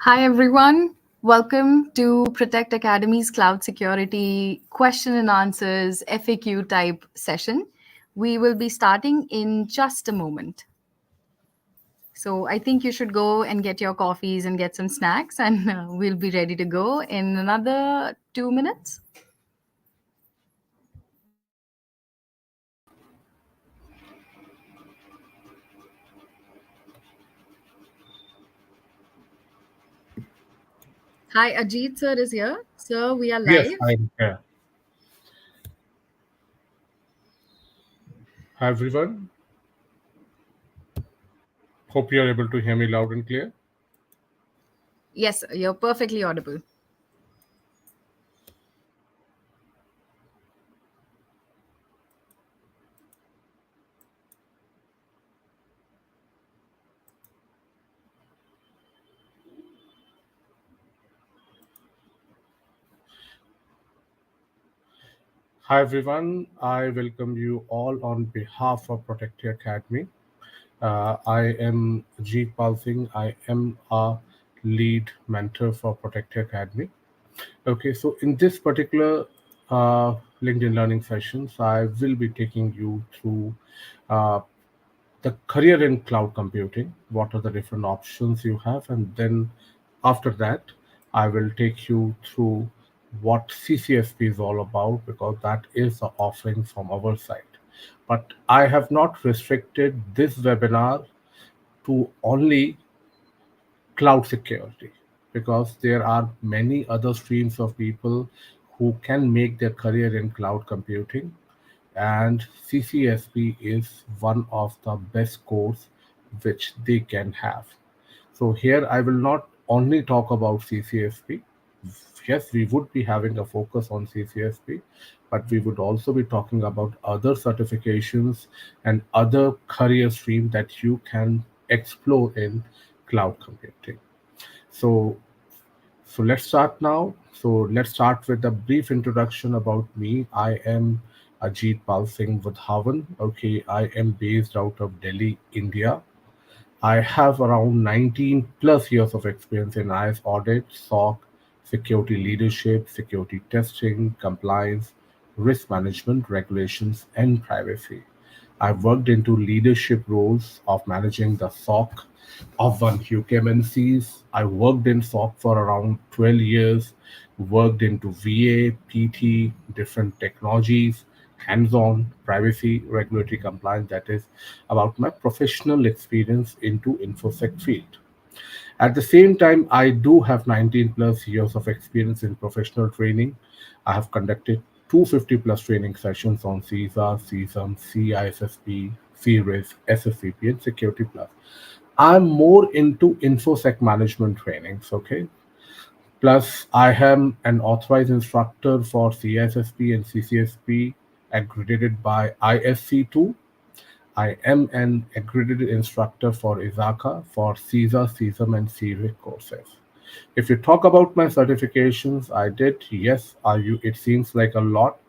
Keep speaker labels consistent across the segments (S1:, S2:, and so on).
S1: Hi, everyone. Welcome to Protect Academy's Cloud Security question and answers FAQ type session. We will be starting in just a moment. So I think you should go and get your coffees and get some snacks, and we'll be ready to go in another 2 minutes. Hi, Ajit sir is here. Sir, we are
S2: Yes,
S1: live.
S2: I'm here. Hi, everyone. Hope you are able to hear me loud and clear.
S1: Yes, you're perfectly audible.
S2: Hi, everyone. I welcome you all on behalf of Protect Academy. I am Jeet Singh. I am a lead mentor for Protect Academy. Okay, so in this particular LinkedIn learning sessions, I will be taking you through uh, the career in cloud computing, what are the different options you have, and then after that I will take you through what CCSP is all about, because that is the offering from our side. But I have not restricted this webinar to only cloud security, because there are many other streams of people who can make their career in cloud computing, and CCSP is one of the best course which they can have. So here I will not only talk about CCSP. Yes, we would be having a focus on CCSP, but we would also be talking about other certifications and other career stream that you can explore in cloud computing. So let's start now. So let's start with a brief introduction about me. I am Ajit Pal Singh Vadhavan. Okay, I am based out of Delhi, India. I have around 19 plus years of experience in IS audit, SOC, security leadership, security testing, compliance, risk management, regulations, and privacy. I've worked into leadership roles of managing the SOC of one UK MNCs. I worked in SOC for around 12 years, worked into VA, PT, different technologies, hands-on, privacy, regulatory compliance. That is about my professional experience into InfoSec field. At the same time, I do have 19 plus years of experience in professional training. I have conducted 250 plus training sessions on CISA, CSAM, CISSP, CRIS, SSCP, and Security Plus. I'm more into InfoSec management trainings, okay? Plus, I am an authorized instructor for CISSP and CCSP accredited by ISC2. I am an accredited instructor for ISACA for CISA, CSAM, and CRIC courses. If you talk about my certifications, I did, yes, it seems like a lot,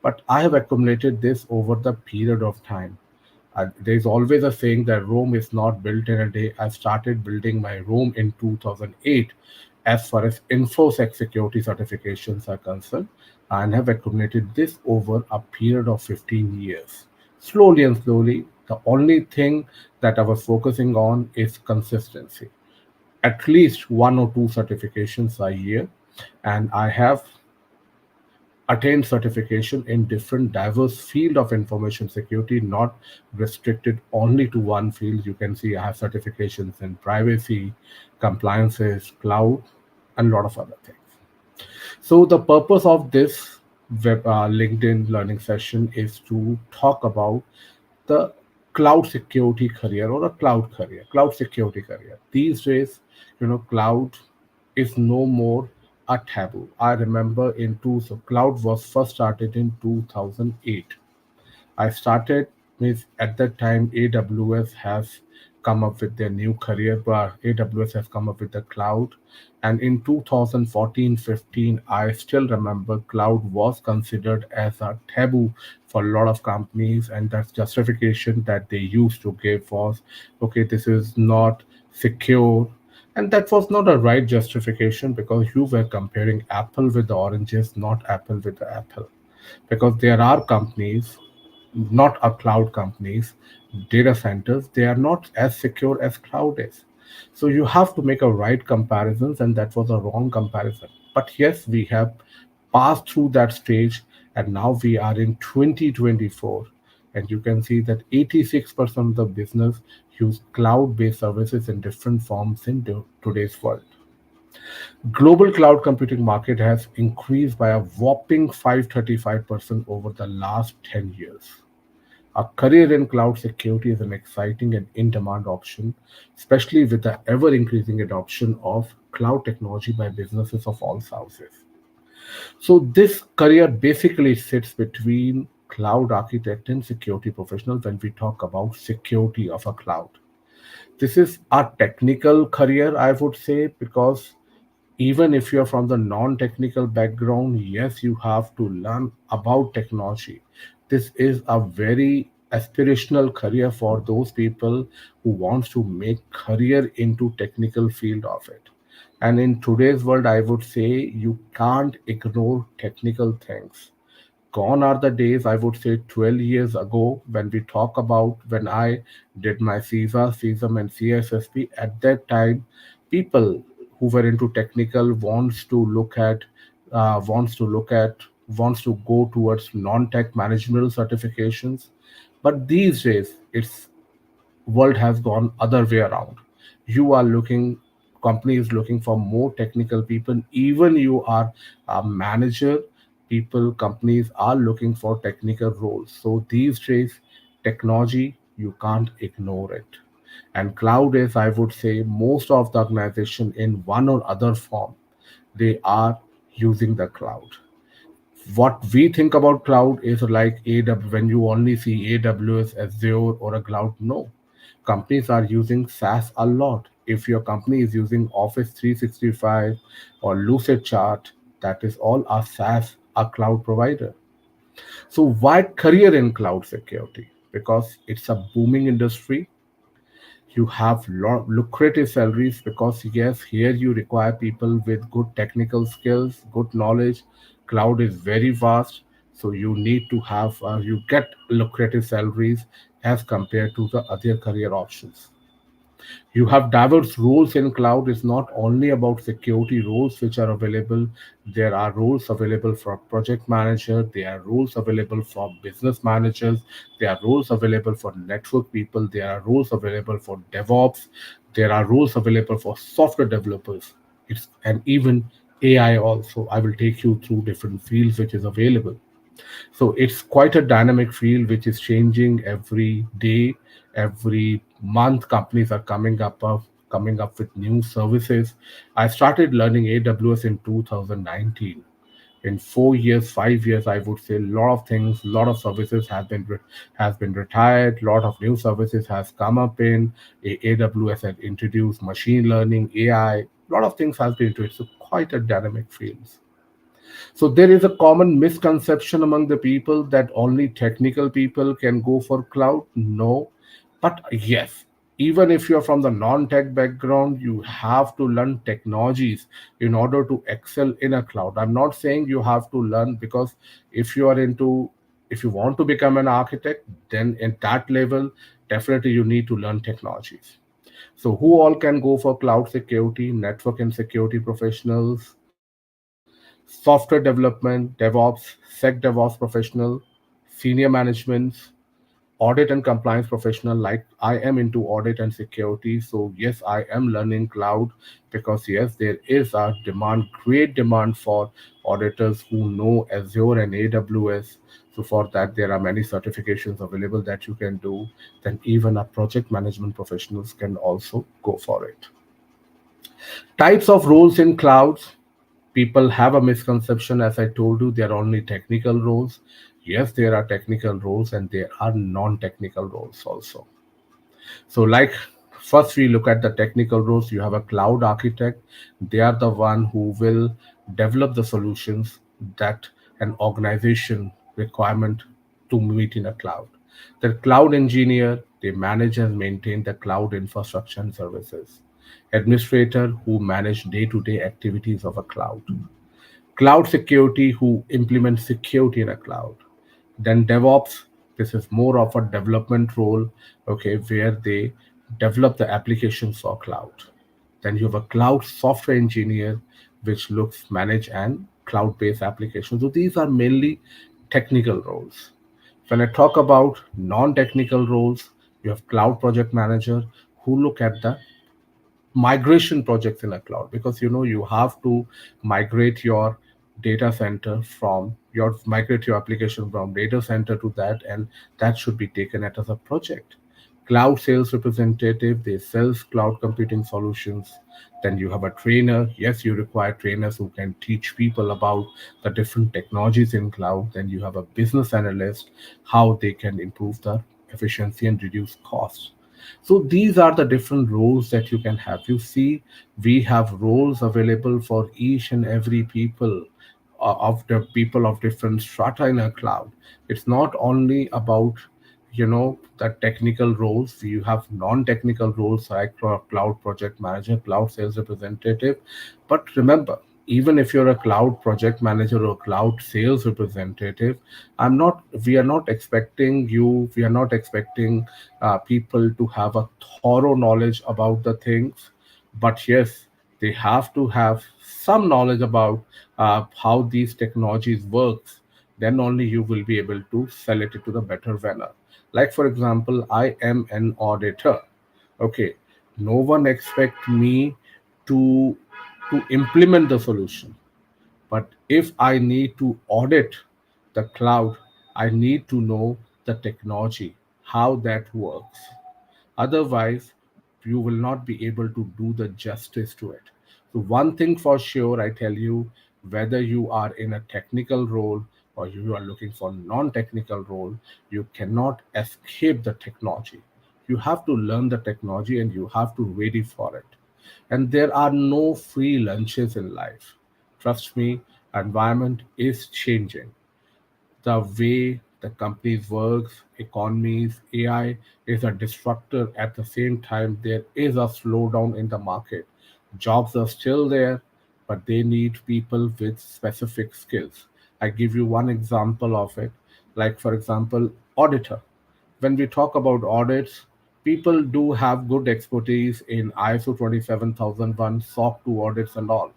S2: but I have accumulated this over the period of time. There's always a saying that Rome is not built in a day. I started building my Rome in 2008 as far as InfoSec security certifications are concerned, and have accumulated this over a period of 15 years. Slowly and slowly, the only thing that I was focusing on is consistency. At least one or two certifications a year, and I have attained certification in different diverse field of information security, not restricted only to one field. You can see I have certifications in privacy, compliances, cloud, and a lot of other things. So the purpose of this LinkedIn learning session is to talk about the cloud security career, or a cloud career, cloud security career. These days, cloud is no more a taboo. I remember so cloud was first started in 2008. I started with, at that time, AWS has come up with their new career, but AWS has come up with the cloud. And in 2014-15, I still remember cloud was considered as a taboo for a lot of companies, and that justification that they used to give was, okay, this is not secure, And that was not a right justification because you were comparing apple with the oranges, not apple with the apple. Because there are companies, not a cloud companies, data centers, they are not as secure as cloud is. So you have to make a right comparisons, and that was a wrong comparison. But yes, we have passed through that stage, and now we are in 2024, and you can see that 86% of the business use cloud-based services in different forms in today's world. Global cloud computing market has increased by a whopping 535% over the last 10 years. A career in cloud security is an exciting and in demand option, especially with the ever increasing adoption of cloud technology by businesses of all sizes. So, this career basically sits between cloud architect and security professional when we talk about security of a cloud. This is a technical career, I would say, because even if you're from the non-technical background, yes, you have to learn about technology. This is a very aspirational career for those people who wants to make career into technical field of it. And in today's world, I would say you can't ignore technical things. Gone are the days, I would say 12 years ago, when we talk about when I did my CISA, CISM, and CSSP. At that time, people who were into technical wants to go towards non-tech managerial certifications. But these days, it's world has gone other way around. You are looking Companies looking for more technical people. Even you are a manager, people companies are looking for technical roles. So these days, technology, you can't ignore it. And cloud is, I would say, most of the organization in one or other form, they are using the cloud. What we think about cloud is like AW when you only see AWS, Azure, or a cloud. No, companies are using SaaS a lot. If your company is using Office 365 or Lucid Chart, that is all a SaaS, a cloud provider. So why career in cloud security? Because it's a booming industry. You have lucrative salaries because yes, here you require people with good technical skills, good knowledge. Cloud is very vast, so you need to have you get lucrative salaries as compared to the other career options. You have diverse roles in cloud. It's not only about security roles which are available. There are roles available for project manager, there are roles available for business managers, there are roles available for network people, there are roles available for DevOps, there are roles available for software developers. It's and even AI also. I will take you through different fields which is available. So it's quite a dynamic field which is changing every day, every month. Companies are coming up with new services. I started learning AWS in 2019. In 4 years, 5 years, I would say a lot of things, a lot of services has been retired. A lot of new services has come up in. AWS has introduced machine learning, AI. A lot of things has been introduced. So quite a dynamic field. So there is a common misconception among the people that only technical people can go for cloud. No, but yes, even if you're from the non-tech background, you have to learn technologies in order to excel in a cloud. I'm not saying you have to learn because if you are into if you want to become an architect, then in that level, definitely you need to learn technologies. So who all can go for cloud security, network and security professionals, software development, DevOps, SecDevOps professional, senior management, audit and compliance professional. Like I am into audit and security. So yes, I am learning cloud because yes, there is a demand, great demand for auditors who know Azure and AWS. So for that, there are many certifications available that you can do. Then even a project management professionals can also go for it. Types of roles in clouds. People have a misconception, as I told you, they're only technical roles. Yes, there are technical roles and there are non-technical roles also. So like first we look at the technical roles. You have a cloud architect. They are the one who will develop the solutions that an organization requirement to meet in a cloud. The cloud engineer, they manage and maintain the cloud infrastructure and services. administrator who manage day-to-day activities of a cloud, cloud security who implement security in a cloud, then DevOps, this is more of a development role, okay, where they develop the applications for cloud. Then you have a cloud software engineer, which looks manage and cloud-based applications. So these are mainly technical roles. When I talk about non-technical roles, you have cloud project manager who look at the migration projects in a cloud, because you have to migrate your data center from your migrate your application from data center to that, and that should be taken as a project. Cloud sales representative, they sells cloud computing solutions. Then you have a trainer. Yes, you require trainers who can teach people about the different technologies in cloud. Then you have a business analyst, how they can improve the efficiency and reduce costs. So these are the different roles that you can have. You see, we have roles available for each and every people, of the people of different strata in a cloud. It's not only about the technical roles. You have non-technical roles like cloud project manager, cloud sales representative. But remember, even if you're a cloud project manager or cloud sales representative, we are not expecting people to have a thorough knowledge about the things. But yes, they have to have some knowledge about how these technologies works. Then only you will be able to sell it to the better vendor. Like for example, I am an auditor. Okay, no one expect me to implement the solution, but if I need to audit the cloud, I need to know the technology, how that works. Otherwise, you will not be able to do the justice to it. So, one thing for sure, I tell you, whether you are in a technical role or you are looking for non-technical role, you cannot escape the technology. You have to learn the technology and you have to ready for it. And there are no free lunches in life. Trust me, environment is changing. The way the companies works, economies, AI is a disruptor. At the same time, there is a slowdown in the market. Jobs are still there, but they need people with specific skills. I give you one example of it. Like for example, auditor. When we talk about audits, people do have good expertise in ISO 27001, SOC 2 audits and all,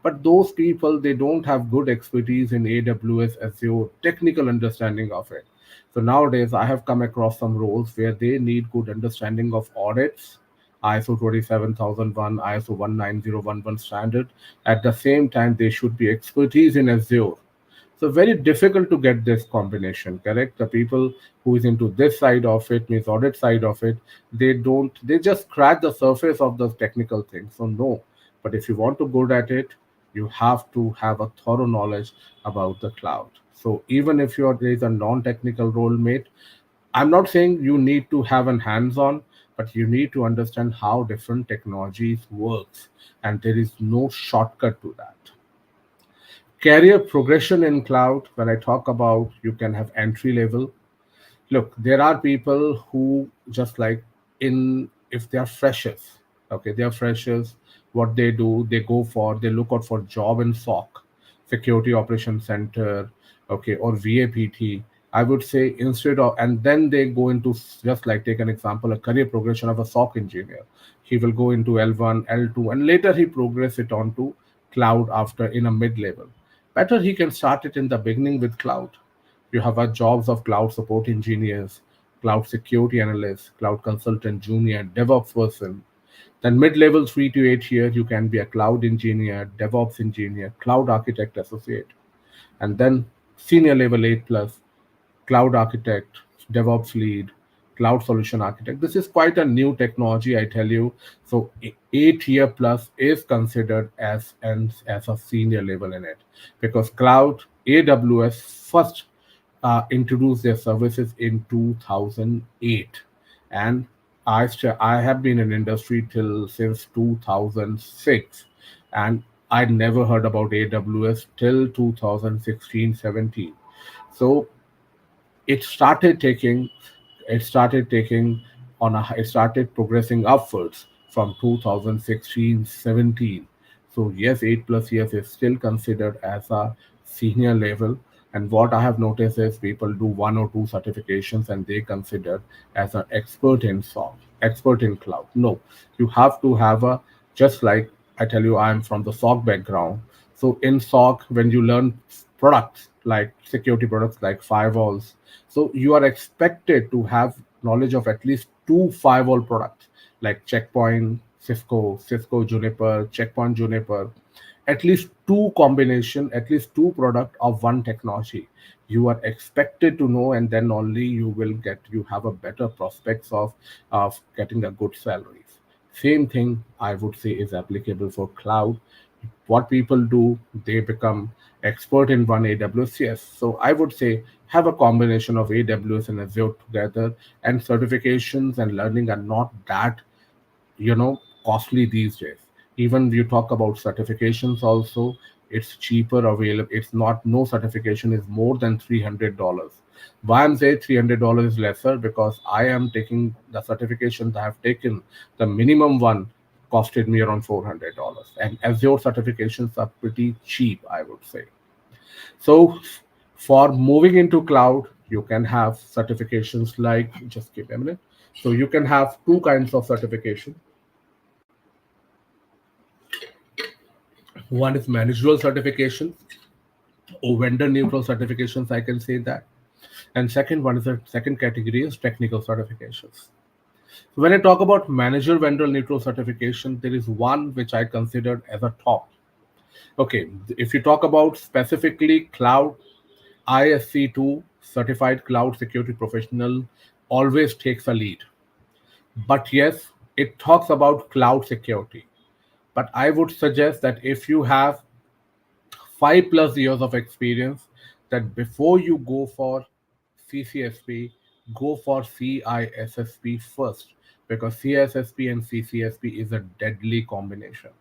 S2: but those people, they don't have good expertise in AWS, Azure, technical understanding of it. So nowadays I have come across some roles where they need good understanding of audits, ISO 27001, ISO 19011 standard. At the same time, they should be expertise in Azure. So very difficult to get this combination correct. The people who is into this side of it, means audit side of it, they just scratch the surface of the technical things. So no, but if you want to good at it, you have to have a thorough knowledge about the cloud. So even if you're there is a non-technical role mate, I'm not saying you need to have an hands-on, but you need to understand how different technologies works, and there is no shortcut to that. Career progression in cloud, when I talk about, you can have entry level. Look, there are people who just like, in if they are freshers, okay, they are freshers, what they do, they look out for job in SOC, security operations center, okay, or VAPT. I would say instead of, and then they go into, just like take an example, a career progression of a SOC engineer. He will go into L1, L2, and later he progress it on to cloud after in a mid level. Better he can start it in the beginning with cloud. You have jobs of cloud support engineers, cloud security analysts, cloud consultant junior, DevOps person. Then mid-level 3 to 8 year, you can be a cloud engineer, DevOps engineer, cloud architect associate. And then senior level 8 plus, cloud architect, DevOps lead, cloud solution architect. This is quite a new technology, I tell you. So 8 year plus is considered as a senior level in it, because cloud AWS first introduced their services in 2008, and I have been in industry till since 2006, and I never heard about AWS till 2016-17. So it started taking it started taking it started progressing upwards. from 2016-17. So yes, 8 plus years is still considered as a senior level. And what I have noticed is people do one or two certifications and they consider as an expert in SOC, expert in cloud. No, you have to have a, just like I tell you, I'm from the SOC background. So in SOC, when you learn products like security products like firewalls, so you are expected to have knowledge of at least two firewall products like Checkpoint, Cisco Juniper, Checkpoint Juniper, at least two combination, at least two product of one technology. You are expected to know, and then only you have a better prospects of getting a good salaries. Same thing I would say is applicable for cloud. What people do, they become expert in one AWS. Yes, so I would say have a combination of AWS and Azure together, and certifications and learning are not that costly these days. Even you talk about certifications also, it's cheaper available. It's not, no certification is more than $300. Why I'm saying $300 is lesser, because I am taking the certification that I have taken, the minimum one costed me around $400, and Azure certifications are pretty cheap, I would say. So for moving into cloud, you can have certifications like, just give me a minute. So you can have two kinds of certification. One is managerial certification or vendor neutral certifications, I can say that. And second one is the second category is technical certifications. So when I talk about manager vendor neutral certification, there is one which I considered as a top. Okay, if you talk about specifically cloud, ISC2 certified cloud security professional always takes a lead. But yes, it talks about cloud security. But I would suggest that if you have 5 plus years of experience, that before you go for CCSP, go for CISSP first, because CISSP and CCSP is a deadly combination.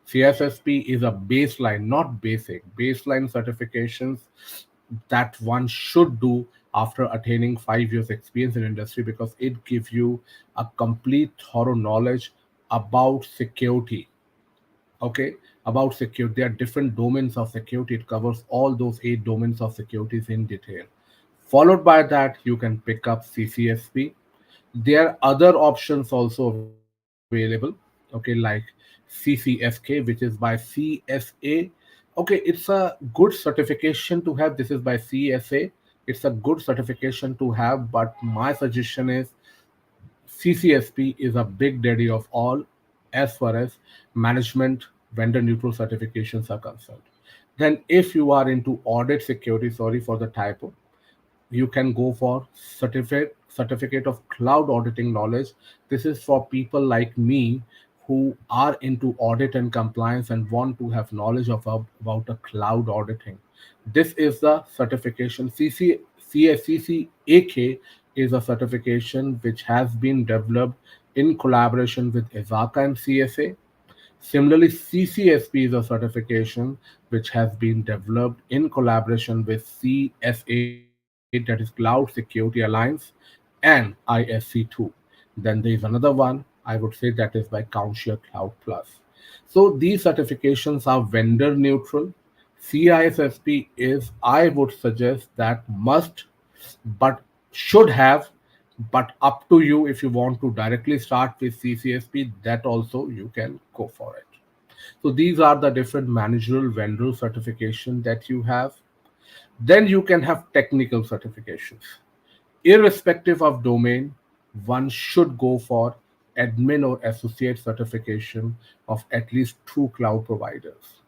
S2: CISSP is a baseline, not basic, baseline certifications that one should do after attaining 5 years experience in industry, because it gives you a complete thorough knowledge about security. Okay, about security, there are different domains of security. It covers all those 8 domains of securities in detail. Followed by that, you can pick up CCSP. There are other options also available, okay, like CCSK, which is by CSA. Okay, it's a good certification to have. This is by CSA. It's a good certification to have, but my suggestion is CCSP is a big daddy of all as far as management vendor neutral certifications are concerned. Then, if you are into audit security, sorry for the typo, you can go for certificate of cloud auditing knowledge. This is for people like me who are into audit and compliance and want to have knowledge of about a cloud auditing. This is the certification. CCAK is a certification which has been developed in collaboration with ISACA and CSA. Similarly, CCSP is a certification which has been developed in collaboration with CSA, that is Cloud Security Alliance, and ISC2. Then there is another one, I would say, that is by Counsure Cloud Plus. So these certifications are vendor neutral. CISSP is, I would suggest, that must, but should have, but up to you. If you want to directly start with CCSP, that also you can go for it. So these are the different managerial vendor certification that you have. Then you can have technical certifications. Irrespective of domain, one should go for admin or associate certification of at least two cloud providers.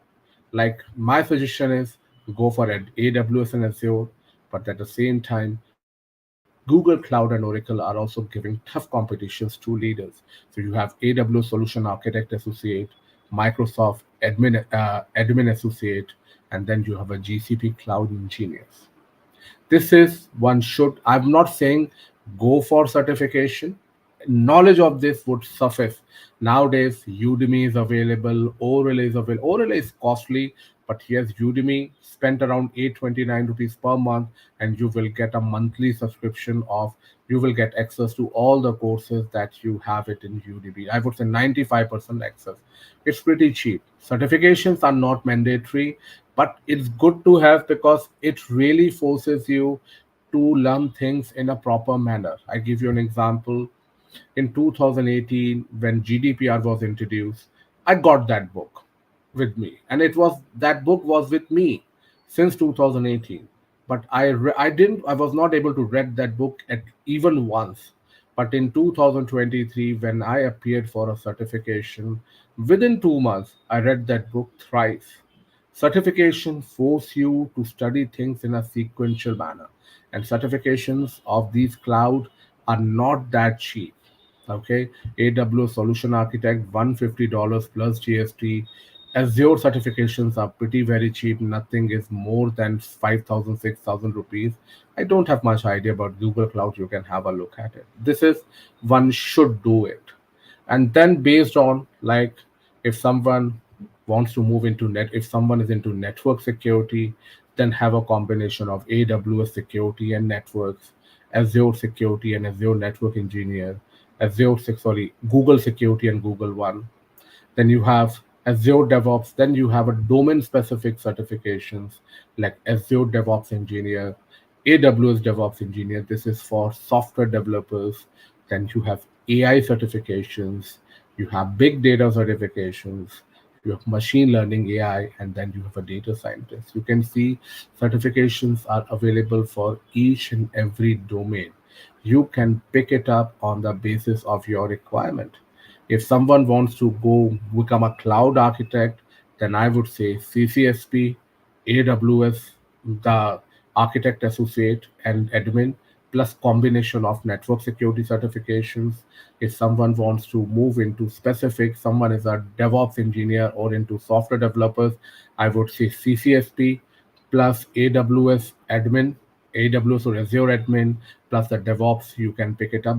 S2: Like my suggestion is go for an AWS and Azure, but at the same time, Google Cloud and Oracle are also giving tough competitions to leaders. So you have AWS Solution Architect Associate, Microsoft Admin Associate, and then you have a GCP Cloud Engineers. This is one should, I'm not saying go for certification. Knowledge of this would suffice. Nowadays Udemy is available, Oral is available. Oral is costly, But yes, Udemy spent around 829 rupees per month, and you will get a monthly subscription of, you will get access to all the courses that you have it in Udemy. I would say 95% access. It's pretty cheap. Certifications are not mandatory, but it's good to have because it really forces you to learn things in a proper manner. I give you an example. In 2018, when GDPR was introduced, I got that book with me, and it was, that book was with me since 2018. But I was not able to read that book at even once. But in 2023, when I appeared for a certification, within 2 months I read that book thrice. Certification force you to study things in a sequential manner, and certifications of these cloud are not that cheap. Okay, AWS Solution Architect $150 plus GST. Azure certifications are pretty very cheap. Nothing is more than 5,000 6,000 rupees. I don't have much idea about Google Cloud. You can have a look at it. This is, one should do it. And then based on, like, if someone wants to move into net if someone is into network security, then have a combination of AWS security and networks, Azure security and Azure network engineer, sorry, Google security and Google one. Then you have Azure DevOps. Then you have a domain specific certifications like Azure DevOps Engineer, AWS DevOps Engineer. This is for software developers. Then you have AI certifications, you have big data certifications, you have machine learning AI, and then you have a data scientist. You can see certifications are available for each and every domain. You can pick it up on the basis of your requirement. If someone wants to go become a cloud architect, then I would say CCSP, AWS, the architect associate and admin, plus combination of network security certifications. If someone wants to move into specific, someone is a DevOps engineer or into software developers, I would say CCSP plus AWS admin, AWS or Azure admin, plus the DevOps, you can pick it up.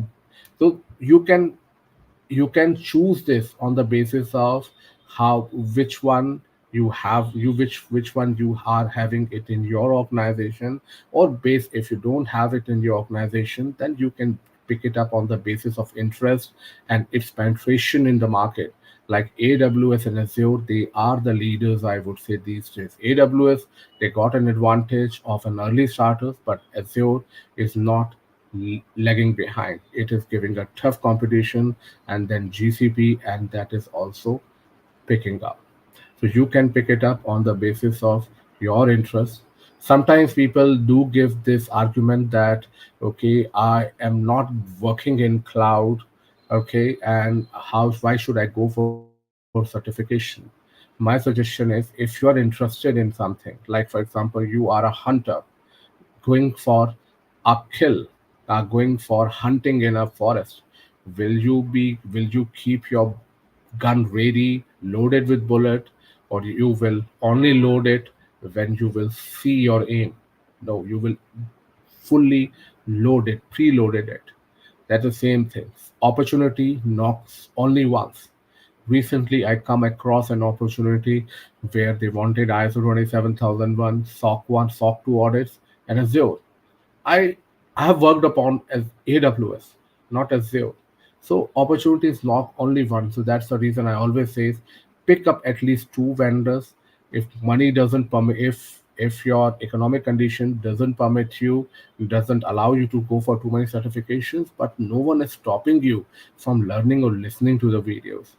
S2: So you can choose this on the basis of how, which one you have, which one you are having it in your organization, or base, if you don't have it in your organization, then you can pick it up on the basis of interest and its penetration in the market. Like AWS and Azure, they are the leaders, I would say, these days. AWS, they got an advantage of an early starters, but Azure is not lagging behind. It is giving a tough competition, and then GCP, and that is also picking up. So you can pick it up on the basis of your interest. Sometimes people do give this argument that, okay, I am not working in cloud, okay, and how, why should I go for certification? My suggestion is, if you are interested in something, like for example, you are a hunter going for a kill, going for hunting in a forest, will you keep your gun ready, loaded with bullet, or you will only load it when you will see your aim? No, you will fully load it, preloaded it. That's the same thing. Opportunity knocks only once. Recently, I come across an opportunity where they wanted ISO 27001, SOC 1, SOC 2 audits, and Azure. I I have worked upon as AWS, not Azure. So opportunity is not only one. So that's the reason I always say, pick up at least two vendors. If money doesn't permit, if your economic condition doesn't permit you, doesn't allow you to go for too many certifications, but no one is stopping you from learning or listening to the videos.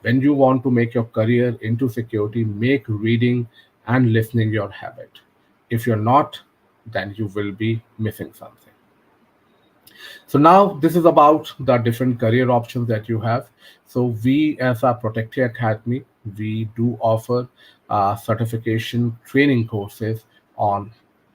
S2: When you want to make your career into security, make reading and listening your habit. If you're not, then you will be missing something. So now this is about the different career options that you have. So we, as a Protective Academy, we do offer certification training courses on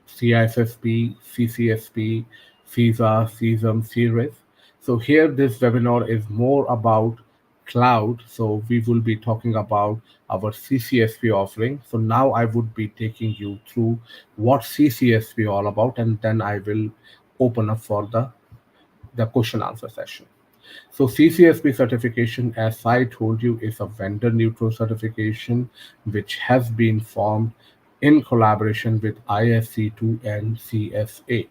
S2: CISSP, CCSP, CISA, CISM series. So here this webinar is more about cloud. So we will be talking about our CCSP offering. So now I would be taking you through what CCSP all about, and then I will open up for the question answer session. So CCSP certification, as I told you, is a vendor neutral certification which has been formed in collaboration with ISC2 and CSA.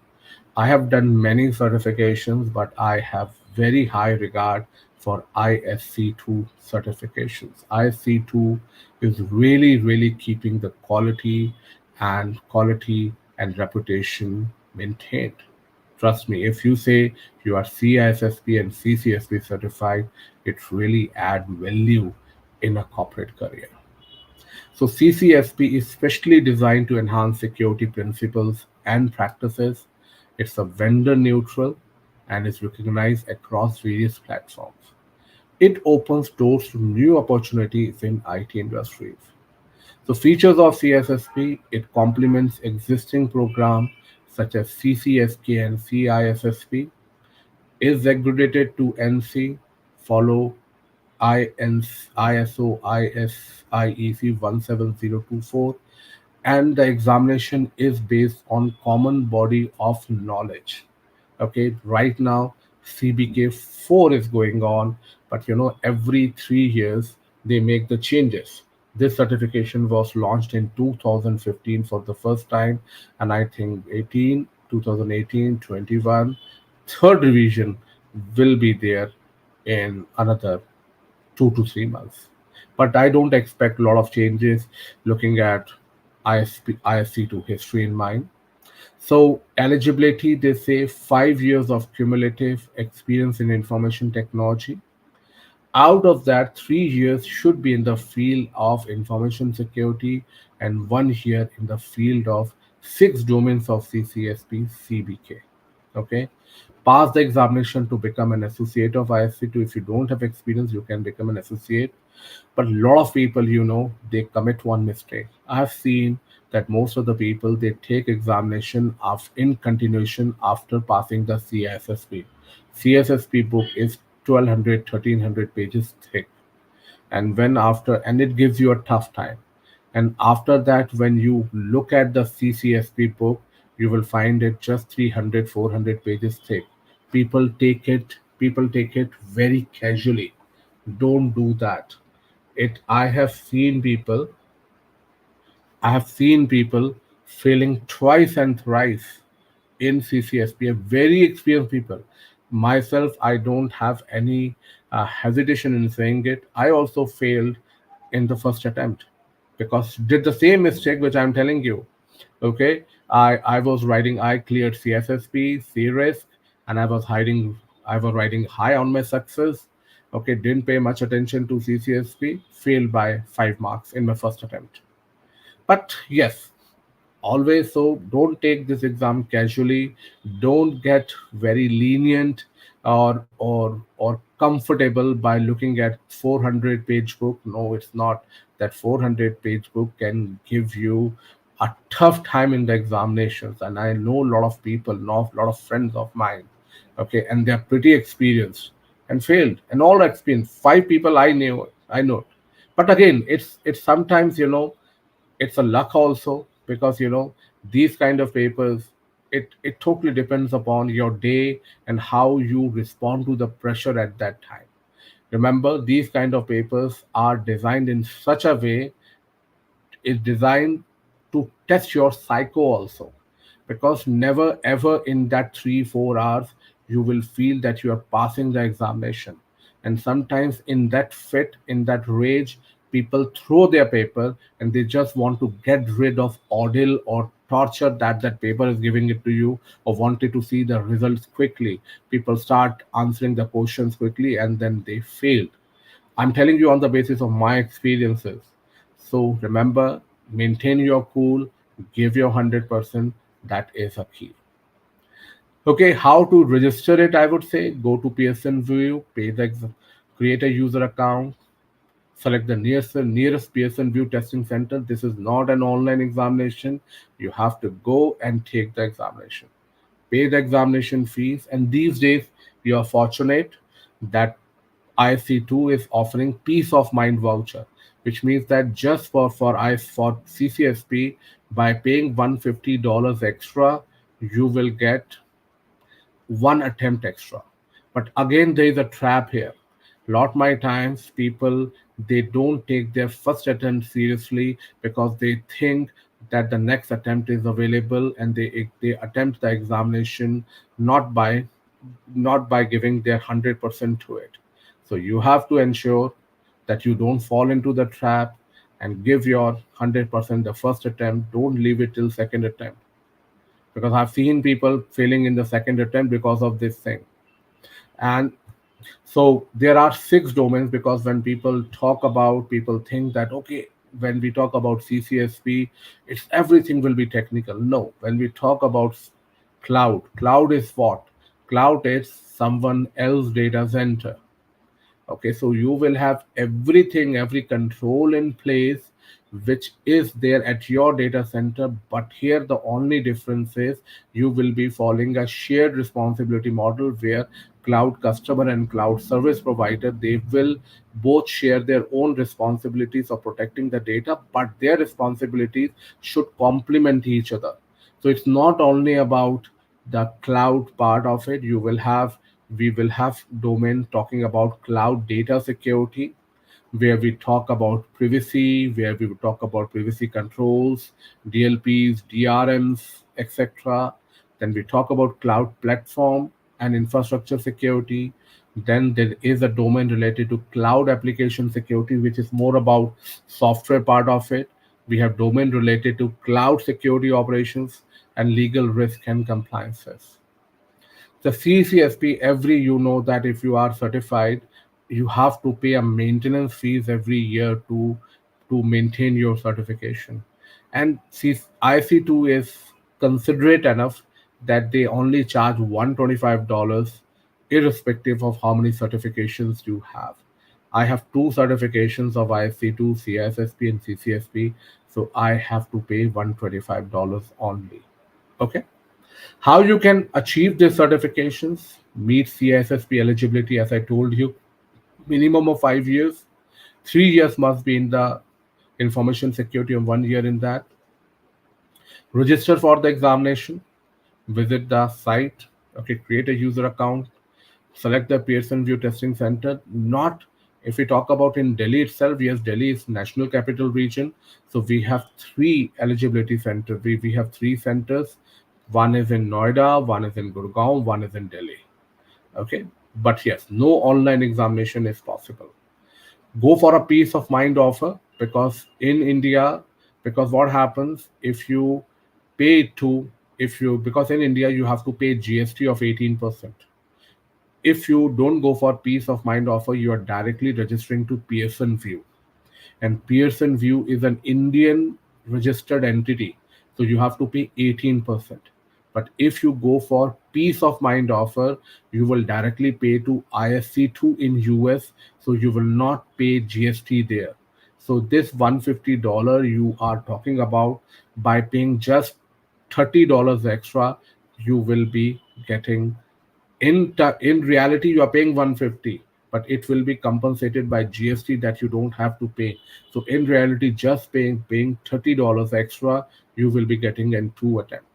S2: I have done many certifications, but I have very high regard for ISC2 certifications. ISC2 is really, really keeping the quality and reputation maintained. Trust me, if you say you are CISSP and CCSP certified, it really add value in a corporate career. So CCSP is specially designed to enhance security principles and practices. It's a vendor neutral and is recognized across various platforms. It opens doors to new opportunities in IT industries. So features of CSSP, it complements existing programs such as CCSK and CISSP, is accredited to NC, follow ISO ISIEC 17024, and the examination is based on common body of knowledge. Okay, right now CBK 4 is going on, but every 3 years they make the changes. This certification was launched in 2015 for the first time, and I think 2018, 21, third revision will be there in another 2 to 3 months. But I don't expect a lot of changes looking at ISC2 history in mind. So, eligibility, they say 5 years of cumulative experience in information technology. Out of that, 3 years should be in the field of information security, and 1 year in the field of six domains of CCSP CBK. Okay. Pass the examination to become an associate of ISC2. If you don't have experience, you can become an associate. But a lot of people, they commit one mistake. I have seen that most of the people, they take examination of in continuation after passing the CSSP. CSSP book is 1200, 1300 pages thick, and when after and it gives you a tough time. And after that, when you look at the CCSP book, you will find it just 300, 400 pages thick. People take it very casually. Don't do that. It I have seen people failing twice and thrice in CCSP, very experienced people. Myself, I don't have any hesitation in saying it. I also failed in the first attempt because did the same mistake which I'm telling you. Okay, I was writing I cleared CSSP, C-risk, and I was writing high on my success. Okay, didn't pay much attention to CCSP, failed by 5 marks in my first attempt. But yes, always, so don't take this exam casually. Don't get very lenient or comfortable by looking at 400 page book. No, it's not. That 400 page book can give you a tough time in the examinations, and I know a lot of people, know a lot of friends of mine. Okay, and they're pretty experienced and failed, and all experienced. Five people I know. But again, it's sometimes, it's a luck also, because these kind of papers, it totally depends upon your day and how you respond to the pressure at that time. Remember, these kind of papers are designed in such a way, is designed to test your psycho also, because never ever in that 3 4 hours you will feel that you are passing the examination. And sometimes in that fit, in that rage, people throw their paper and they just want to get rid of ordeal or torture that paper is giving it to you, or wanted to see the results quickly. People start answering the questions quickly and then they fail. I'm telling you on the basis of my experiences. So remember, maintain your cool, give your 100%. That is a key. Okay, how to register it? I would say go to PSN View, create a user account, select the nearest PSN View testing center. This is not an online examination. You have to go and take the examination, pay the examination fees. And these days, you are fortunate that IC2 is offering peace of mind voucher, which means that just for CCSP, by paying $150 extra, you will get one attempt extra. But again, there is a trap here. Lot my times people, they don't take their first attempt seriously because they think that the next attempt is available, and they attempt the examination not by not by giving their 100% to it. So you have to ensure that you don't fall into the trap and give your 100% the first attempt. Don't leave it till second attempt, because I've seen people failing in the second attempt because of this thing. And so there are six domains, because when people talk about, people think that, okay, when we talk about CCSP, it's everything will be technical. No, when we talk about cloud is what? Cloud is someone else data center. Okay, so you will have everything, every control in place which is there at your data center. But here the only difference is you will be following a shared responsibility model where cloud customer and cloud service provider, they will both share their own responsibilities of protecting the data, but their responsibilities should complement each other. So it's not only about the cloud part of it. We will have domain talking about cloud data security, where we talk about privacy, where we will talk about privacy controls, DLPs, DRMs, etc. Then we talk about cloud platform and infrastructure security. Then there is a domain related to cloud application security, which is more about software part of it. We have domain related to cloud security operations and legal risk and compliances. The CCSP, every, you know that if you are certified, you have to pay a maintenance fees every year to maintain your certification. And IC2 is considerate enough that they only charge $125 irrespective of how many certifications you have. I have two certifications of IC2, CISSP and CCSP, so I have to pay $125 only. Okay. How you can achieve these certifications, meet CISSP eligibility, as I told you, minimum of 5 years. 3 years must be in the information security, and 1 year in that. Register for the examination, visit the site, okay, create a user account, select the Pearson View Testing Center. Not, if we talk about in Delhi itself, yes, Delhi is national capital region. So we have three eligibility centers. We have three centers. One is in Noida, one is in Gurgaon, one is in Delhi. Okay. But yes, no online examination is possible. Go for a peace of mind offer, because in India, because what happens if you pay to, if you, because in India you have to pay GST of 18%. If you don't go for peace of mind offer, you are directly registering to Pearson View, and Pearson View is an Indian registered entity, so you have to pay 18%. But if you go for peace of mind offer, you will directly pay to ISC2 in US, so you will not pay GST there. So this $150 you are talking about, by paying just $30 extra, you will be getting, in reality you are paying 150, but it will be compensated by GST that you don't have to pay. So in reality, just paying $30 extra, you will be getting in two attempt.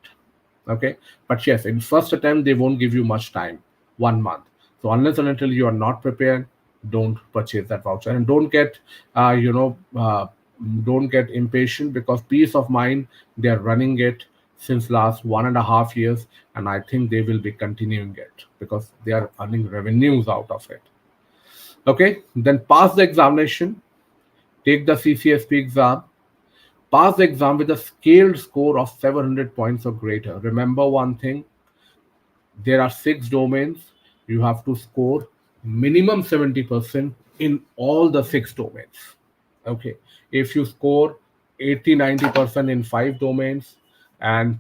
S2: Okay. But yes, in first attempt they won't give you much time, 1 month. So unless and until you are not prepared, don't purchase that voucher, and don't get uh, you know uh, don't get impatient, because peace of mind, they are running it since last 1.5 years, and I think they will be continuing it because they are earning revenues out of it. Okay, then pass the examination, take the CCSP exam. Pass the exam with a scaled score of 700 points or greater. Remember one thing, there are six domains. You have to score minimum 70% in all the six domains. Okay. If you score 80-90% in five domains and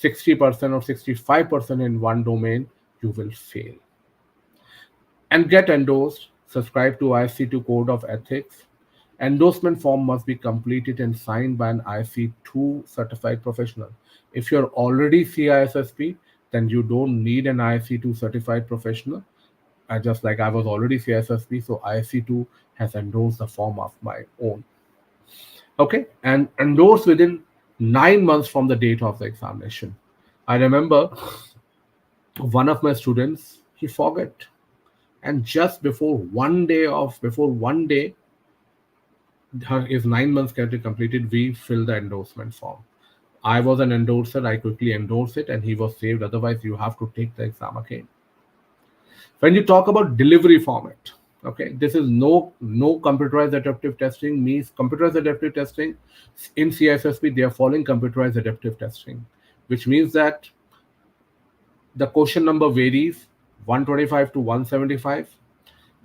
S2: 60% or 65% in one domain, you will fail. And get endorsed, subscribe to IC2 Code of Ethics. Endorsement form must be completed and signed by an IC2 certified professional. If you're already CISSP, then you don't need an IC2 certified professional. Just like I was already CISSP, so IC2 has endorsed the form of my own. Okay, and endorsed within 9 months from the date of the examination. I remember one of my students, he forgot. And just before one day his 9 months getting completed, we filled the endorsement form. I was an endorser, I quickly endorsed it, and he was saved. Otherwise, you have to take the exam again. When you talk about delivery format, okay, this is no computerized adaptive testing. Means computerized adaptive testing in CSSP, they are following computerized adaptive testing, which means that the question number varies 125 to 175,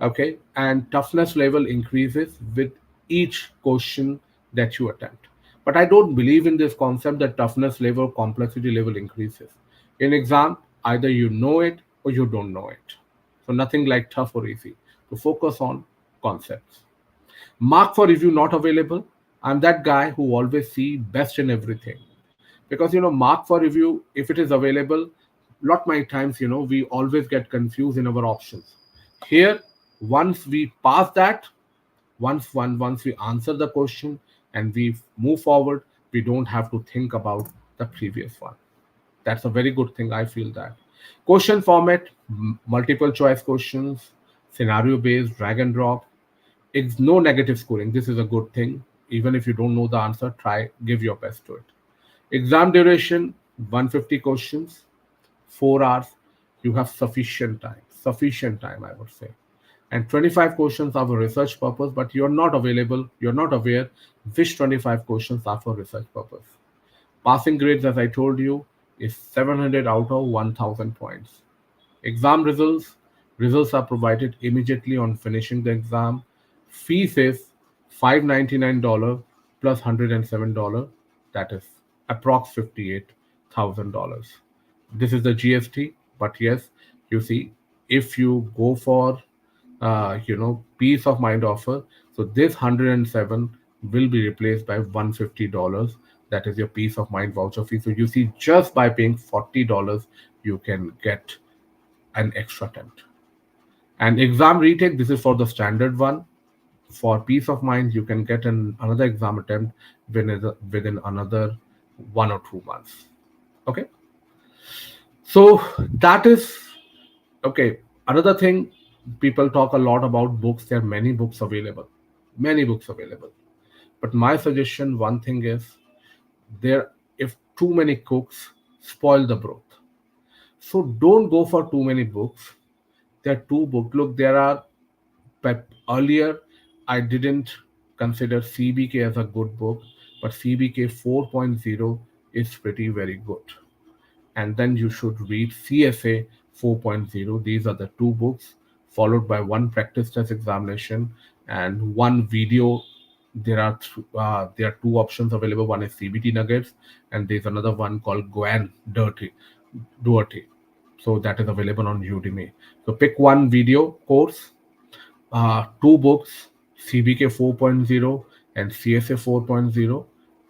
S2: okay, and toughness level increases with each question that you attempt. But I don't believe in this concept that toughness level, complexity level increases in exam. Either you know it or you don't know it. So nothing like tough or easy, to focus on concepts. Mark for review not available. I'm that guy who always see best in everything, because mark for review, if it is available, lot many times we always get confused in our options. Here, once we pass that, once we answer the question and we move forward, we don't have to think about the previous one. That's a very good thing, I feel that. Question format, multiple choice questions, scenario based, drag and drop. It's no negative scoring. This is a good thing. Even if you don't know the answer, try, give your best to it. Exam duration 150 questions, 4 hours. You have sufficient time, I would say. And 25 questions are for research purpose, but you're not aware which 25 questions are for research purpose. Passing grades, as I told you, is 700 out of 1000 points. Exam results are provided immediately on finishing the exam. Fees is $599 plus $107. That is approx $58,000. This is the GST. But yes, you see, if you go for peace of mind offer, so this 107 will be replaced by $150. That is your peace of mind voucher fee. So you see, just by paying $40, you can get an extra attempt. And exam retake, this is for the standard one. For peace of mind, you can get another exam attempt within another 1 or 2 months. Okay, so that is okay. Another thing, people talk a lot about books. There are many books available. But my suggestion, one thing is, there if too many cooks spoil the broth. So don't go for too many books. There are two books. Look, there are, but earlier I didn't consider CBK as a good book, but CBK 4.0 is pretty very good. And then you should read CSA 4.0. These are the two books, followed by one practice test examination and one video. There are two options available. One is CBT Nuggets, and there's another one called Gwen Duarte. So that is available on Udemy. So pick one video course, two books, CBK 4.0 and CSA 4.0,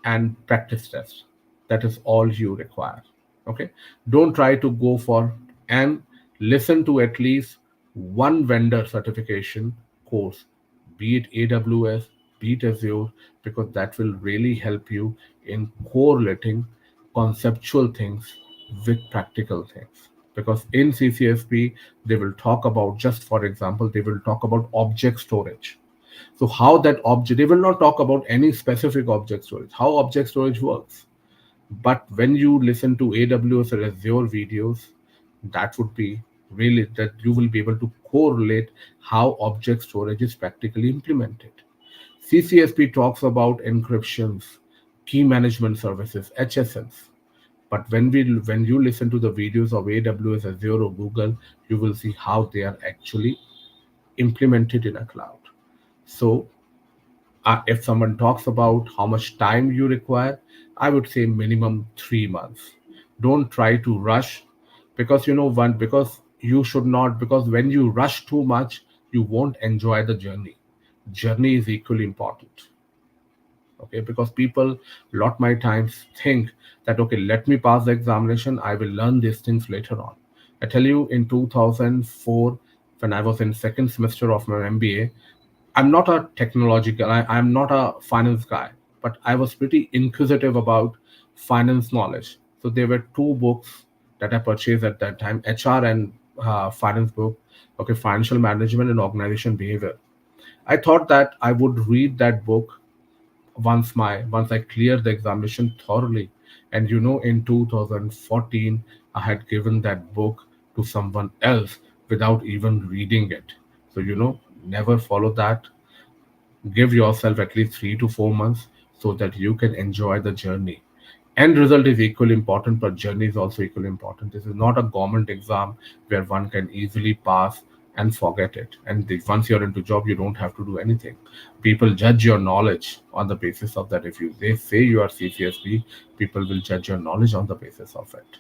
S2: and practice test. That is all you require. Okay. Don't try to go for, and listen to at least one vendor certification course, be it AWS, be it Azure, because that will really help you in correlating conceptual things with practical things. Because in CCSP, they will talk about, just for example, they will talk about object storage. So how that object, they will not talk about any specific object storage, how object storage works. But when you listen to AWS or Azure videos, that would be really, that you will be able to correlate how object storage is practically implemented. CCSP talks about encryptions, key management services, HSNs. But when you listen to the videos of AWS, Azure, or Google, you will see how they are actually implemented in a cloud. So if someone talks about how much time you require, I would say minimum 3 months. Don't try to rush, because because you should not, because when you rush too much, you won't enjoy the journey. Journey is equally important. Okay, because people lot my times think that, okay, let me pass the examination, I will learn these things later on. I tell you, in 2004, when I was in second semester of my MBA, I'm not a technological, I'm not a finance guy, but I was pretty inquisitive about finance knowledge. So there were two books that I purchased at that time, HR and finance book, okay, financial management and organization behavior. I thought that I would read that book once I cleared the examination thoroughly. And in 2014, I had given that book to someone else without even reading it. So never follow that. Give yourself at least 3 to 4 months so that you can enjoy the journey. End result is equally important, but journey is also equally important. This is not a government exam where one can easily pass and forget it. And once you're into job, you don't have to do anything. People judge your knowledge on the basis of that. If they say you are CCSP, people will judge your knowledge on the basis of it.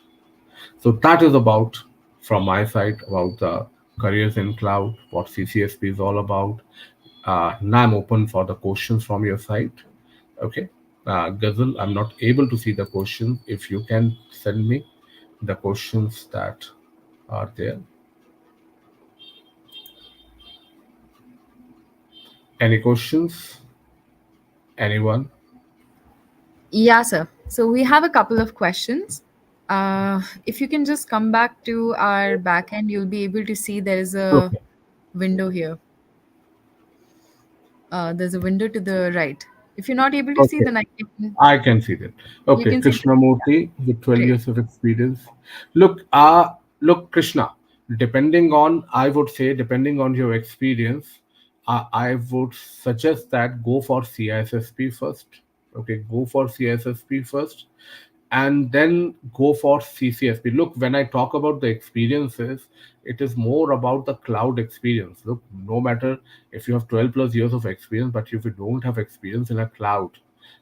S2: So that is about from my side about the careers in cloud, what CCSP is all about. Now I'm open for the questions from your side. Okay. Ghazal, I'm not able to see the question. If you can send me the questions that are there. Any questions? Anyone?
S1: Yeah, sir. So we have a couple of questions. If you can just come back to our back end, you'll be able to see there is a
S2: Okay.
S1: window here. There's a window to the right. If you're not able to see,
S2: Okay.
S1: then I can.
S2: I can see that.
S1: You
S2: Okay,
S1: can see.
S2: Krishnamurti with 12
S1: Great.
S2: years of experience. Look, Krishna. I would say, depending on your experience, I would suggest that go for CISSP first. Okay, go for CISSP first, and then go for CCSP. Look, when I talk about the experiences, it is more about the cloud experience. Look, no matter if you have 12 plus years of experience, but if you don't have experience in a cloud,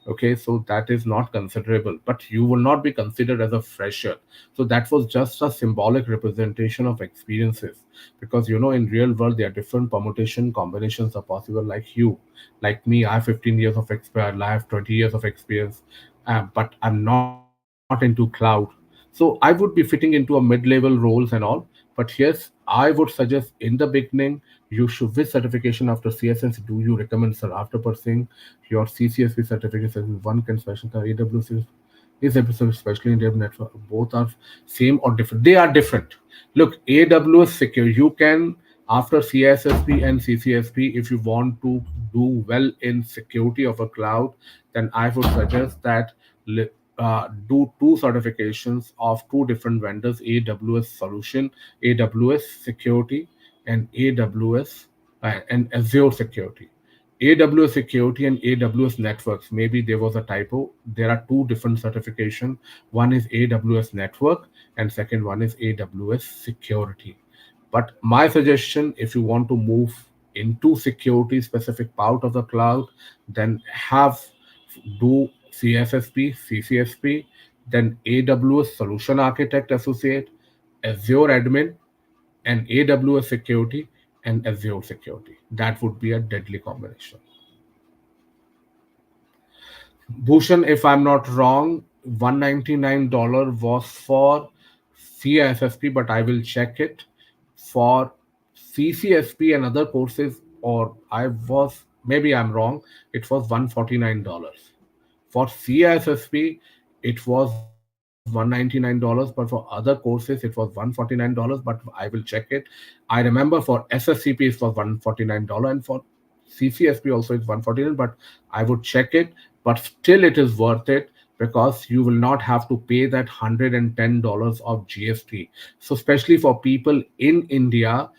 S2: okay, so that is not considerable, but you will not be considered as a fresher. So that was just a symbolic representation of experiences, because in real world there are different permutation combinations are possible. Like me, I have 15 years of experience, I have 20 years of experience, but I'm not into cloud. So I would be fitting into a mid-level roles and all. But yes, I would suggest in the beginning you should, with certification after CSS, do you recommend, sir, after pursuing your CCSP certification, one can specify AWS is episode, especially in dev network, both are same or different. They are different. Look, AWS secure. You can, after CSSP and CCSP, if you want to do well in security of a cloud, then I would suggest that do two certifications of two different vendors: AWS solution, AWS security, and AWS and Azure security. AWS security and AWS networks. Maybe there was a typo. There are two different certification. One is AWS network, and second one is AWS security. But my suggestion, if you want to move into security specific part of the cloud, then do CSSP, CCSP, then AWS Solution Architect Associate, Azure Admin, and AWS Security and Azure Security. That would be a deadly combination. Bhushan, if I'm not wrong, $199 was for CISSP, but I will check it. For CCSP and other courses, or maybe I'm wrong, it was $149. For CISSP, it was $199, but for other courses, it was $149. But I will check it. I remember for SSCP, it was $149, and for CCSP also it's 149, but I would check it. But still, it is worth it because you will not have to pay that $110 of GST. So, especially for people in India,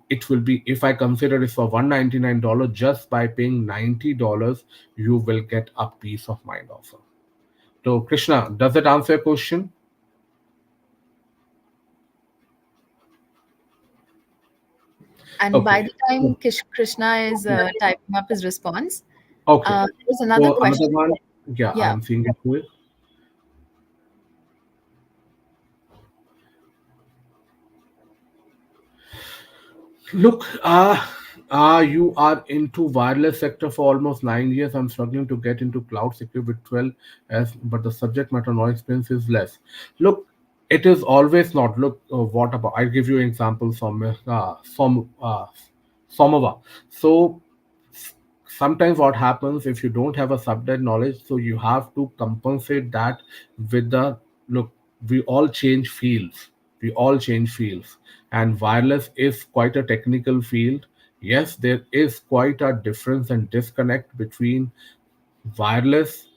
S2: it will be, if I consider it for $199, just by paying $90, you will get a peace of mind also. So, Krishna, does it answer your question?
S1: And by
S2: Okay.
S1: the time Krishna is typing up his response,
S2: Okay.
S1: there's another
S2: So, another
S1: question.
S2: one, yeah, I
S1: Yeah.
S2: am seeing it here. Look, you are into wireless sector for almost 9 years. I'm struggling to get into cloud security with 12, but the subject matter knowledge experience is less. Look, it is always not. Look, what about? I'll give you an example from Somava. So sometimes what happens if you don't have a subject knowledge, so you have to compensate that with the look. We all change fields We all change fields, and wireless is quite a technical field. Yes, there is quite a difference and disconnect between wireless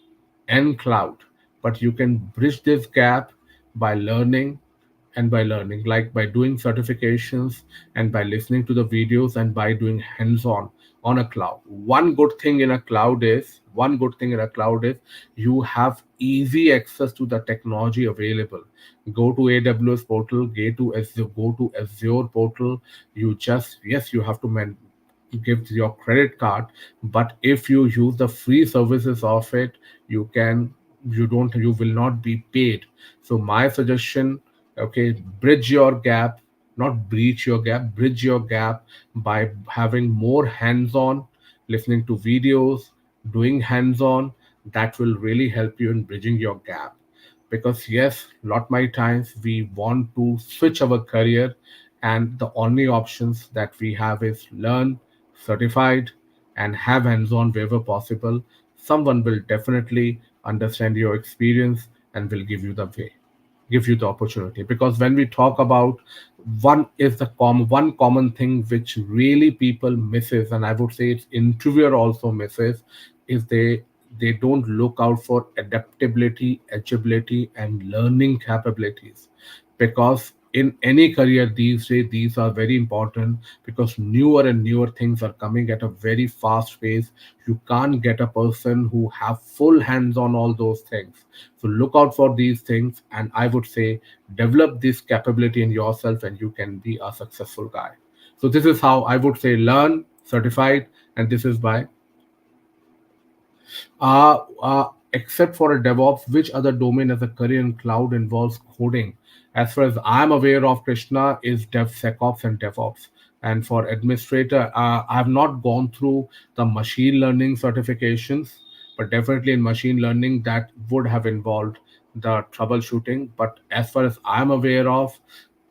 S2: and cloud, but you can bridge this gap by learning, and by learning like by doing certifications, and by listening to the videos, and by doing hands on a cloud. One good thing in a cloud is you have easy access to the technology available. Go to AWS portal, go to Azure portal. You just, yes, you have to give your credit card, but if you use the free services of it, you can, you will not be paid. So my suggestion, okay, bridge your gap, not breach your gap, bridge your gap by having more hands on, listening to videos, doing hands on. That will really help you in bridging your gap. Because yes, lot my times we want to switch our career, and the only options that we have is learn, certified, and have hands on wherever possible. Someone will definitely understand your experience and will give you the opportunity. Because when we talk about, one common thing which really people misses, and I would say it's interviewer also misses, is they don't look out for adaptability, agility, and learning capabilities. Because in any career these days, these are very important, because newer and newer things are coming at a very fast pace. You can't get a person who have full hands on all those things. So look out for these things, and I would say develop this capability in yourself, and you can be a successful guy. So this is how I would say learn, certified, and this is by except for a DevOps, which other domain as a career in cloud involves coding? As far as I'm aware of, Krishna, is DevSecOps and DevOps. And for administrator, I have not gone through the machine learning certifications, but definitely in machine learning that would have involved the troubleshooting. But as far as I'm aware of,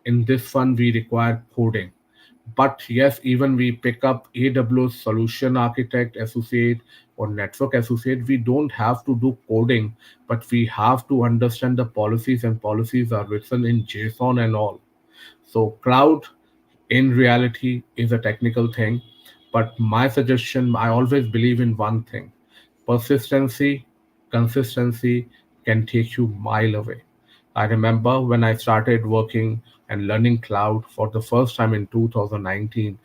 S2: in this one we require coding. But yes, even we pick up AWS Solution Architect Associate or Network Associate, we don't have to do coding, but we have to understand the policies, and policies are written in JSON and all. So cloud in reality is a technical thing, but my suggestion, I always believe in one thing: persistency, consistency can take you mile away. I remember when I started working and learning cloud for the first time in 2019,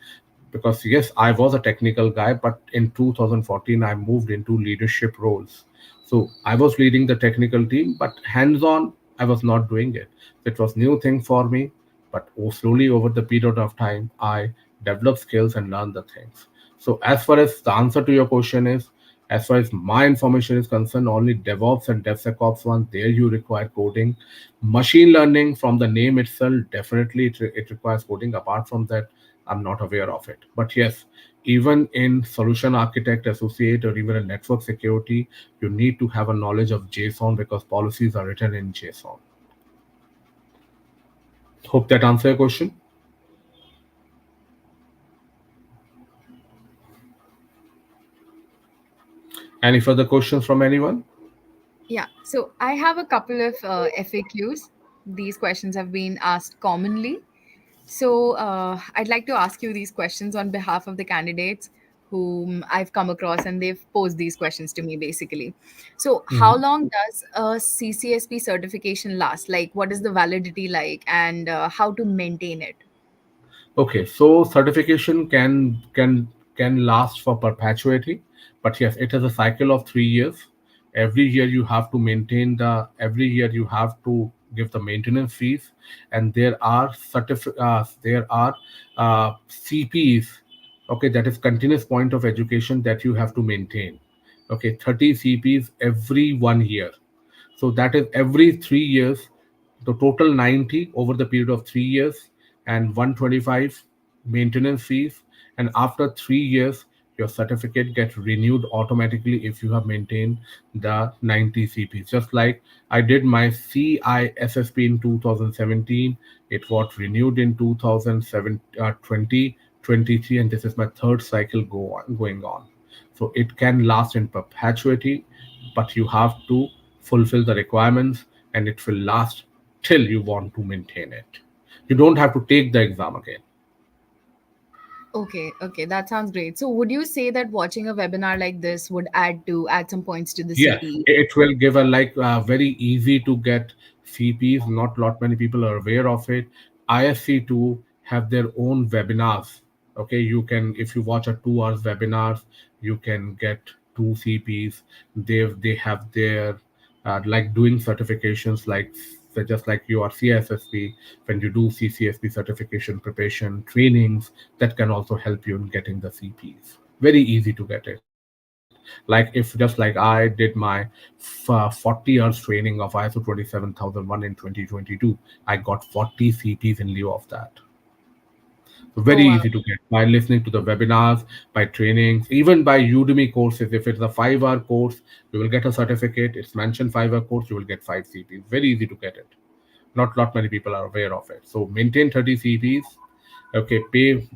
S2: because yes, I was a technical guy, but in 2014 I moved into leadership roles. So I was leading the technical team, but hands on I was not doing it. It was new thing for me, but slowly over the period of time I developed skills and learned the things. So as far as the answer to your question is, as far as my information is concerned, only DevOps and DevSecOps one, there you require coding. Machine learning, from the name itself, definitely it requires coding. Apart from that, I'm not aware of it. But yes, even in solution architect associate or even a network security, you need to have a knowledge of JSON, because policies are written in JSON. Hope that answer your question. Any further questions from anyone?
S1: Yeah, so I have a couple of FAQs. These questions have been asked commonly. So I'd like to ask you these questions on behalf of the candidates whom I've come across, and they've posed these questions to me basically. So, how
S2: Mhm.
S1: long does a CCSP certification last? Like, what is the validity like, and how to maintain it?
S2: Okay, so certification can last for perpetuity, but yes, it has a cycle of 3 years. Every year you have to maintain the. Every year you have to give the maintenance fees, and there are CPs. Okay, that is continuous point of education that you have to maintain. Okay, 30 CPs every 1 year. So that is every 3 years, the total 90 over the period of 3 years, and 125 maintenance fees. And after 3 years, your certificate gets renewed automatically if you have maintained the 90 CPs. Just like I did my CISSP in 2017, it was renewed in 2007, 2023, and this is my third cycle going on. So it can last in perpetuity, but you have to fulfill the requirements, and it will last till you want to maintain it. You don't have to take the exam again.
S1: Okay, okay, that sounds great. So, would you say that watching a webinar like this would add some points to the
S2: Yeah,
S1: CP?
S2: it will give a like very easy to get CPs. Not lot many people are aware of it. ISC too have their own webinars. Okay, you can, if you watch a 2 hours webinars, you can get two CPs. They have their like doing certifications like just like you are CSSP. When you do CCSP certification preparation trainings, that can also help you in getting the CPs. Very easy to get it. Like if just like I did my 40 years training of ISO 27001 in 2022, I got 40 CPs in lieu of that. So
S1: Oh,
S2: very
S1: wow.
S2: easy to get by listening to the webinars, by trainings, even by Udemy courses. If it's a 5 hour course, you will get a certificate. It's mentioned 5 hour course, you will get five CPs. Very easy to get it. Not lot many people are aware of it. So maintain 30 CPs. Okay, pay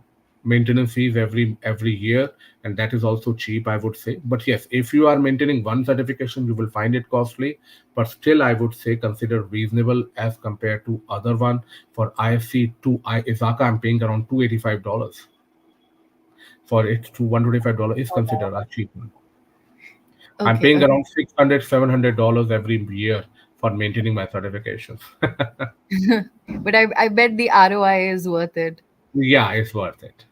S2: maintenance fees every year, and that is also cheap, I would say. But yes, if you are maintaining one certification, you will find it costly. But still, I would say consider reasonable as compared to other one. For IFC to Isaka, I'm paying around $285 for it. To $125 is considered a cheap one. I'm
S1: Okay,
S2: paying
S1: okay.
S2: around 600 $700 every year for maintaining my certifications.
S1: But I bet the ROI is worth it.
S2: Yeah, it's worth it.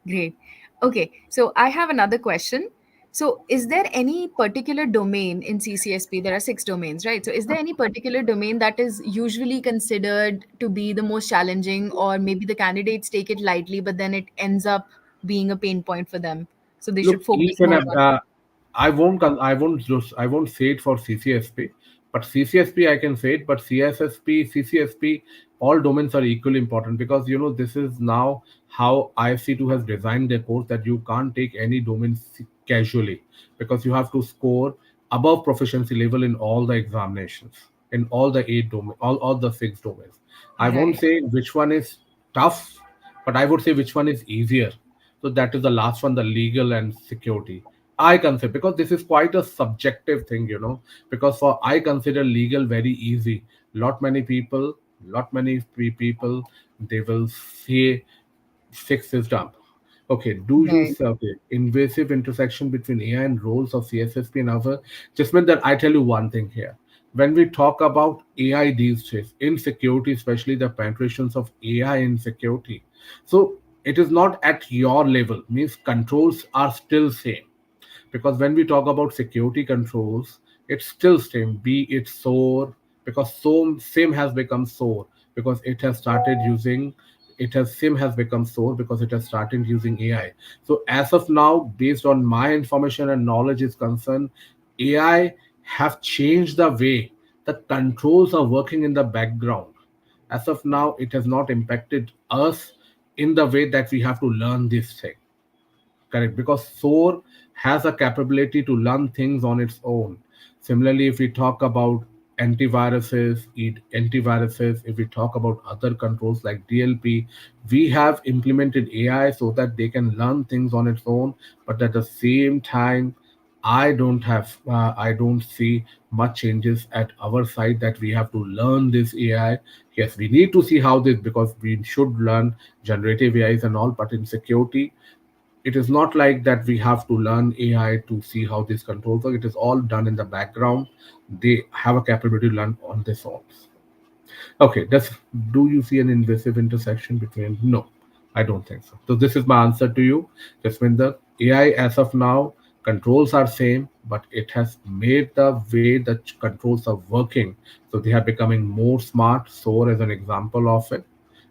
S1: Great. Okay, so I have another question. So, is there any particular domain in CCSP? There are six domains, right? So, is there any particular domain that is usually considered to be the most challenging, or maybe the candidates take it lightly, but then it ends up being a pain point for them? So, they should
S2: Look,
S1: focus
S2: each and
S1: more on.
S2: I won't say it for CCSP, but CCSP I can say it, but CSSP, CCSP, all domains are equally important because this is now how IFC2 has designed their course that you can't take any domain casually because you have to score above proficiency level in all the examinations, in all the eight domains, all the six domains. I won't
S1: Right.
S2: say which one is tough, but I would say which one is easier. So that is the last one, the legal and security. I consider because this is quite a subjective thing, because for I consider legal very easy. Lot many people, they will say fix this dump. Okay, do you
S1: Right.
S2: say okay, invasive intersection between AI and roles of CSSP and other? Just meant that I tell you one thing here. When we talk about AI these days, in security, especially the penetrations of AI in security, so it is not at your level, means controls are still same because when we talk about security controls, it's still same, be it SOAR, because so SIM has become SOAR because it has started using it has SIM has become SOAR because it has started using AI. So as of now, based on my information and knowledge is concerned, AI have changed the way the controls are working in the background. As of now, it has not impacted us in the way that we have to learn this thing. Correct, because SOAR has a capability to learn things on its own. Similarly, if we talk about antiviruses, if we talk about other controls like DLP, we have implemented AI so that they can learn things on its own. But at the same time, I don't see much changes at our side that we have to learn this AI. Yes, we need to see how this because we should learn generative AIs and all, but in security it is not like that we have to learn AI to see how this controls work. It is all done in the background. They have a capability to learn on their own. Okay, do you see an invasive intersection between? No, I don't think so. So this is my answer to you. Jasminder, AI as of now, controls are same, but it has made the way the controls are working. So they are becoming more smart. SOAR is an example of it.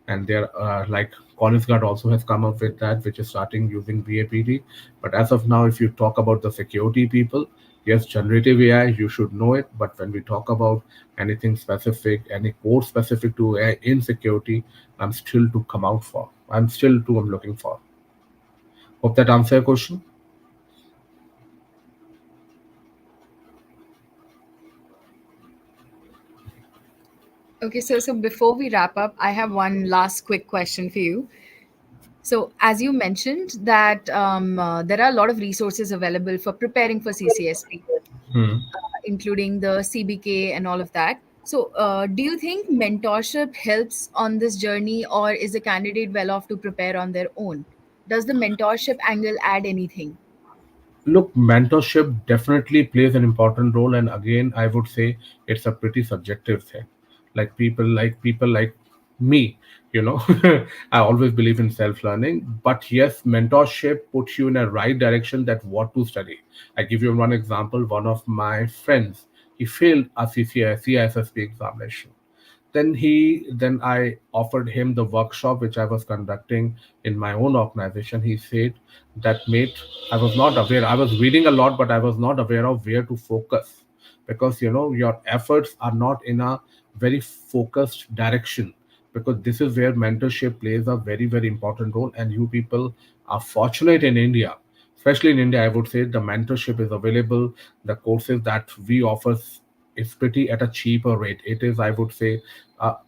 S2: And they're like Collins Guard also has come up with that, which is starting using BAPD. But as of now, if you talk about the security people, yes, generative AI, you should know it. But when we talk about anything specific, any course specific to AI in security, I'm still to come out for. I'm looking for. Hope that answer your question.
S1: Okay, so before we wrap up, I have one last quick question for you. So, as you mentioned, that there are a lot of resources available for preparing for CCSP,
S2: Hmm.
S1: including the CBK and all of that. So, do you think mentorship helps on this journey, or is the candidate well off to prepare on their own? Does the mentorship angle add anything?
S2: Look, mentorship definitely plays an important role, and again, I would say it's a pretty subjective thing. Like people like me, you know, I always believe in self-learning. But yes, mentorship puts you in a right direction that what to study. I give you one example. One of my friends, he failed a CCSP examination. Then I offered him the workshop which I was conducting in my own organization. He said that, mate, I was not aware. I was reading a lot, but I was not aware of where to focus, because your efforts are not in a very focused direction, because this is where mentorship plays a very, very important role. And you people are fortunate in India, especially in India. I would say the mentorship is available. The courses that we offer is pretty at a cheaper rate. It is, I would say,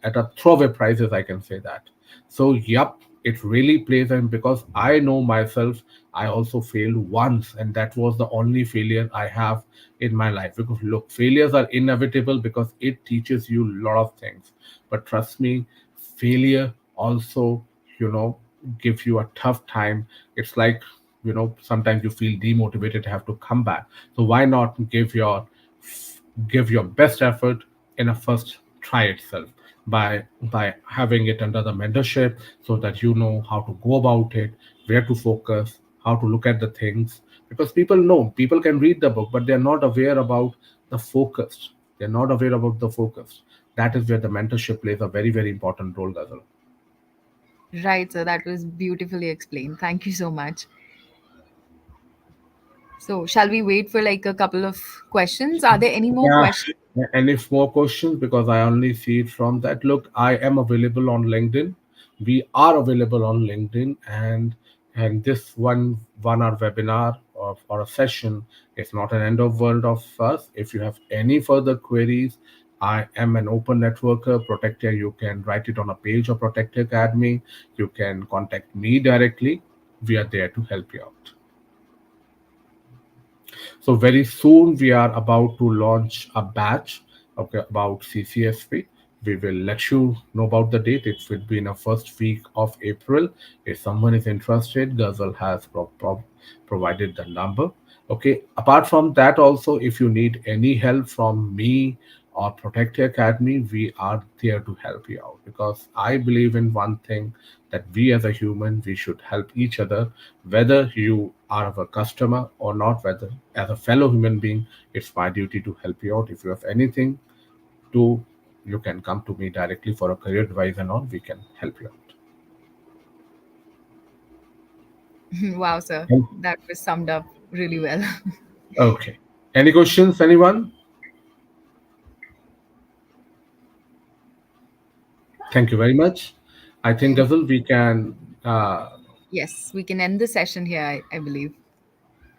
S2: at a throwaway prices, I can say that. So yep, it really plays in, because I know myself, I also failed once, and that was the only failure I have in my life. Because look, failures are inevitable because it teaches you a lot of things. But trust me, failure also, you know gives you a tough time. It's like, sometimes you feel demotivated to have to come back. So why not give your best effort in a first try itself, by having it under the mentorship, so that you know how to go about it, where to focus, how to look at the things. Because people can read the book, but they're not aware about the focus. They're not aware about the focus. That is where the mentorship plays a very, very important role, Ghazal.
S1: Right, so that was beautifully explained. Thank you so much. So, shall we wait for like a couple of questions? Are there any more
S2: Yeah.
S1: questions?
S2: And if more questions, because I only see it from that. Look, I am available on LinkedIn. We are available on LinkedIn, and this one hour webinar or a session is not an end of world of us. If you have any further queries, I am an open networker, Protector. You can write it on a page of Protector Academy. You can contact me directly. We are there to help you out. So very soon we are about to launch a batch, okay, about CCSP. We will let you know about the date. It will be in the first week of April. If someone is interested, Ghazal has provided the number. Okay. Apart from that, also, if you need any help from me or Protect Academy, we are there to help you out, because I believe in one thing, that we as a human, we should help each other, whether you are our customer or not, whether as a fellow human being, it's my duty to help you out. If you have anything to, you can come to me directly for a career advice and all, we can help you out.
S1: Wow, sir,
S2: And-
S1: that was summed up really well.
S2: Okay. Any questions, anyone? Thank you very much. I think, Ghazal, we can.
S1: Yes, we can end the session here, I believe.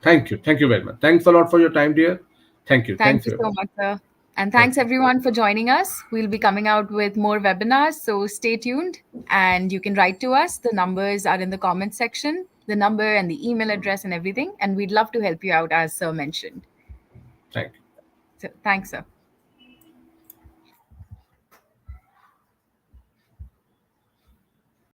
S2: Thank you. Thank you very much. Thanks a lot for your time, dear. Thank you.
S1: Thank
S2: Thanks,
S1: you so
S2: everyone.
S1: much, sir. And thanks
S2: Okay.
S1: everyone for joining us. We'll be coming out with more webinars, so stay tuned and you can write to us. The numbers are in the comment section, the number and the email address and everything. And we'd love to help you out, as sir mentioned.
S2: Thank you.
S1: So thanks, sir.